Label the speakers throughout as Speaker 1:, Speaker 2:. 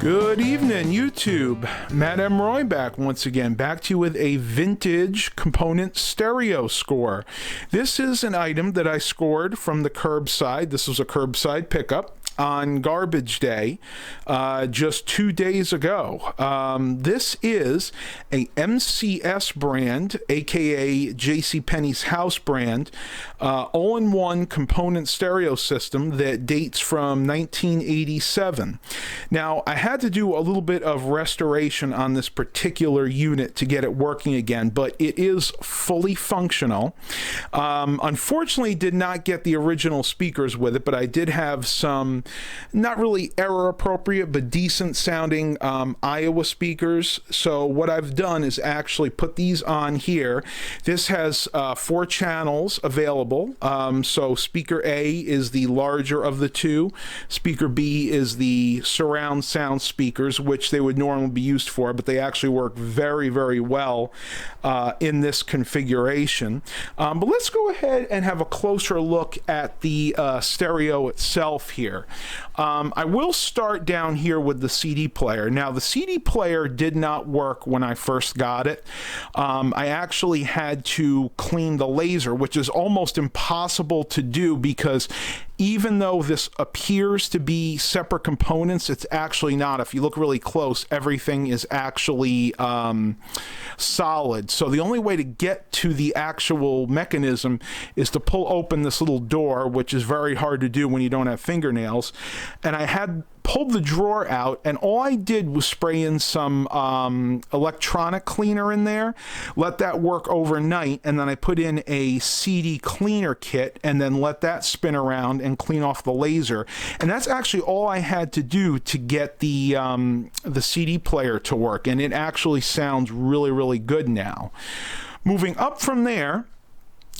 Speaker 1: Good evening, YouTube. Matt M. Roy back once again, back to you with a vintage component stereo score. This is an item that I scored from the Curbside. This was a Curbside pickup on Garbage Day just 2 days ago. This is a MCS brand, aka JC-Penny's house brand, all-in-one component stereo system that dates from 1987. Now, I had to do a little bit of restoration on this particular unit to get it working again, but it is fully functional. Unfortunately, did not get the original speakers with it, but I did have some not really error appropriate, but decent sounding Iowa speakers. So what I've done is actually put these on here. This has 4 channels available. So speaker A is the larger of the two. Speaker B is the surround sound speakers, which they would normally be used for, but they actually work very, very well in this configuration. But let's go ahead and have a closer look at the stereo itself here. I will start down here with the CD player. Now, the CD player did not work when I first got it. I actually had to clean the laser, which is almost impossible to do because even though this appears to be separate components, it's actually not. If you look really close, everything is actually solid. So the only way to get to the actual mechanism is to pull open this little door, which is very hard to do when you don't have fingernails. And I had pulled the drawer out, and all I did was spray in some electronic cleaner in there, let that work overnight, and then I put in a CD cleaner kit and then let that spin around and clean off the laser. And that's actually all I had to do to get the CD player to work, and it actually sounds really, really good now. Moving up from there,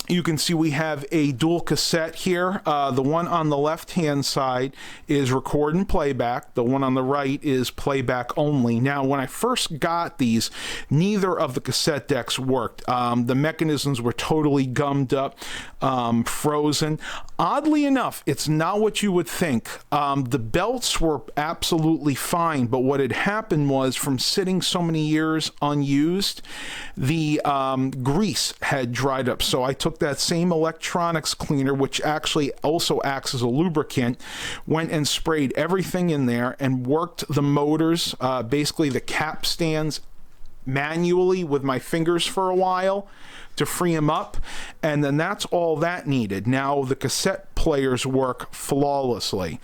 Speaker 1: you can see we have a dual cassette here. The one on the left-hand side is record and playback. The one on the right is playback only. Now, when I first got these, neither of the cassette decks worked. The mechanisms were totally gummed up, frozen. Oddly enough, it's not what you would think. The belts were absolutely fine, but what had happened was from sitting so many years unused, the grease had dried up. So I took that same electronics cleaner, which actually also acts as a lubricant, went and sprayed everything in there and worked the motors, basically the cap stands, manually with my fingers for a while to free them up, and then that's all that needed. Now the cassette players work flawlessly.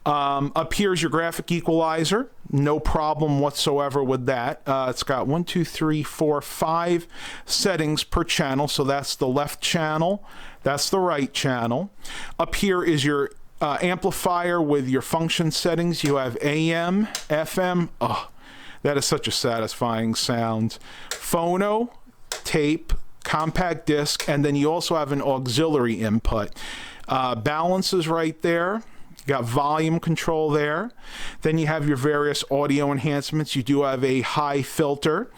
Speaker 1: Up here is your graphic equalizer. No problem whatsoever with that. It's got 1, 2, 3, 4, 5 settings per channel, so that's the left channel, that's the right channel. Up here is your amplifier with your function settings. You have AM, FM. Oh, that is such a satisfying sound. Phono, tape, compact disc, and then you also have an auxiliary input. Balance is right there. You got volume control there. Then you have your various audio enhancements. You do have a high filter,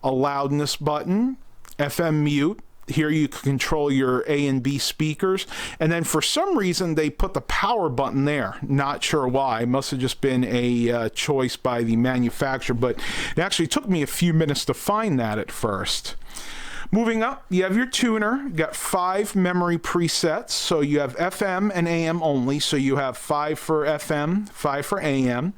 Speaker 1: a loudness button, FM mute. Here you can control your A and B speakers. And then for some reason, they put the power button there. Not sure why. It must have just been a choice by the manufacturer, but it actually took me a few minutes to find that at first. Moving up, you have your tuner. You got 5 memory presets. So you have FM and AM only. So you have 5 for FM, 5 for AM.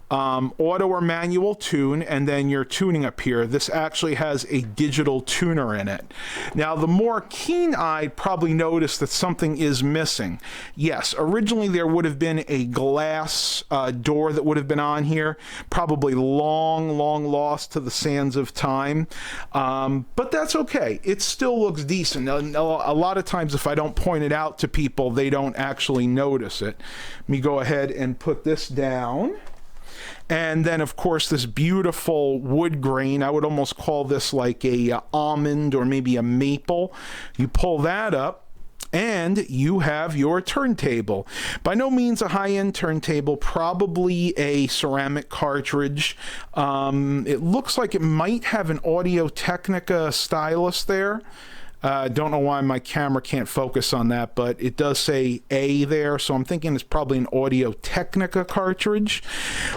Speaker 1: Auto or manual tune, and then your tuning up here. This actually has a digital tuner in it. Now, the more keen-eyed probably notice that something is missing. Yes, originally there would have been a glass door that would have been on here, probably long, long lost to the sands of time, but that's okay. It still looks decent. A lot of times if I don't point it out to people, they don't actually notice it. Let me go ahead and put this down. And then, of course, this beautiful wood grain. I would almost call this like a almond or maybe a maple. You pull that up, and you have your turntable. By no means a high-end turntable, probably a ceramic cartridge. It looks like it might have an Audio-Technica stylus there. Don't know why my camera can't focus on that, but it does say A there, so I'm thinking it's probably an Audio-Technica cartridge.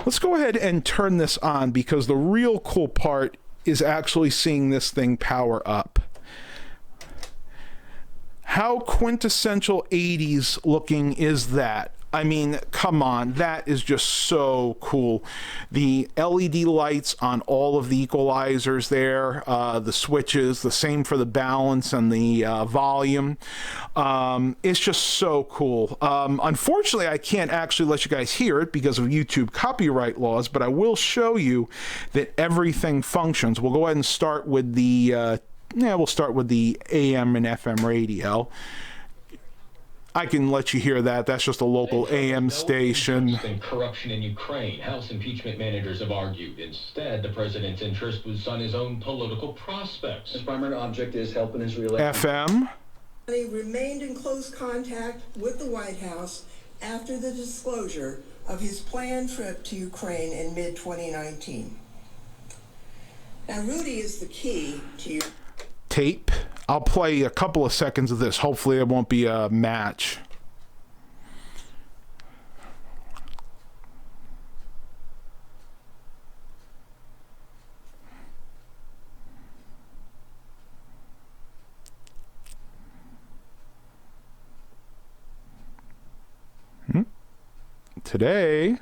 Speaker 1: Let's go ahead and turn this on, because the real cool part is actually seeing this thing power up. How quintessential 80s looking is that? I mean, come on, that is just so cool. The LED lights on all of the equalizers there, the switches, the same for the balance and the volume. It's just so cool. Unfortunately, I can't actually let you guys hear it because of YouTube copyright laws, but I will show you that everything functions. We'll go ahead and start with the, we'll start with the AM and FM radio. I can let you hear that. That's just a local AM station.
Speaker 2: Corruption in Ukraine, House impeachment managers have argued. Instead, the president's interest was on his own political prospects. His primary object is helping his reelection.
Speaker 1: FM.
Speaker 3: He remained in close contact with the White House after the disclosure of his planned trip to Ukraine in mid-2019. Now, Rudy is the key to
Speaker 1: Tape. I'll play a couple of seconds of this. Hopefully it won't be a match. Today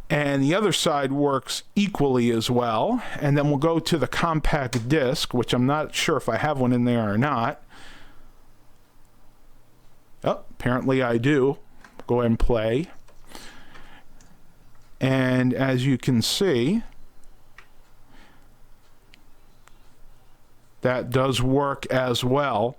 Speaker 1: and the other side works equally as well. And then we'll go to the compact disc, which I'm not sure if I have one in there or not. Oh, apparently I do. Go ahead and play. And as you can see, that does work as well.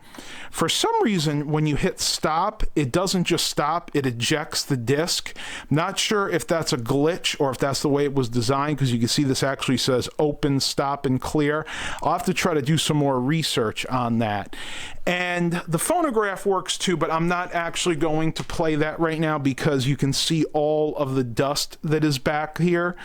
Speaker 1: For some reason, when you hit stop, it doesn't just stop, it ejects the disc. Not sure if that's a glitch or if that's the way it was designed, because you can see this actually says open, stop, and clear. I'll have to try to do some more research on that. And the phonograph works too, but I'm not actually going to play that right now because you can see all of the dust that is back here.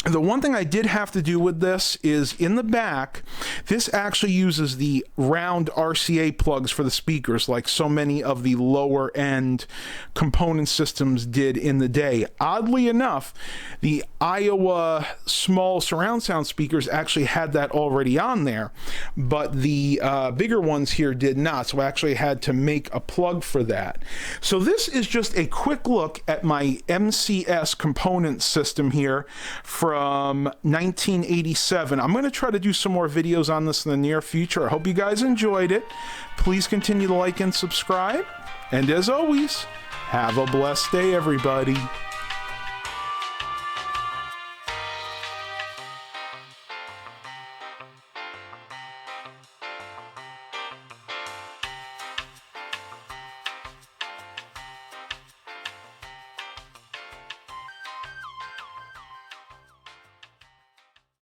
Speaker 1: The one thing I did have to do with this is in the back, this actually uses the round RCA plugs for the speakers like so many of the lower end component systems did in the day. Oddly enough, the Iowa small surround sound speakers actually had that already on there, but the bigger ones here did not, so I actually had to make a plug for that. So this is just a quick look at my MCS component system here from 1987. I'm going to try to do some more videos on this in the near future. I hope you guys enjoyed it. Please continue to like and subscribe. And as always, have a blessed day, everybody.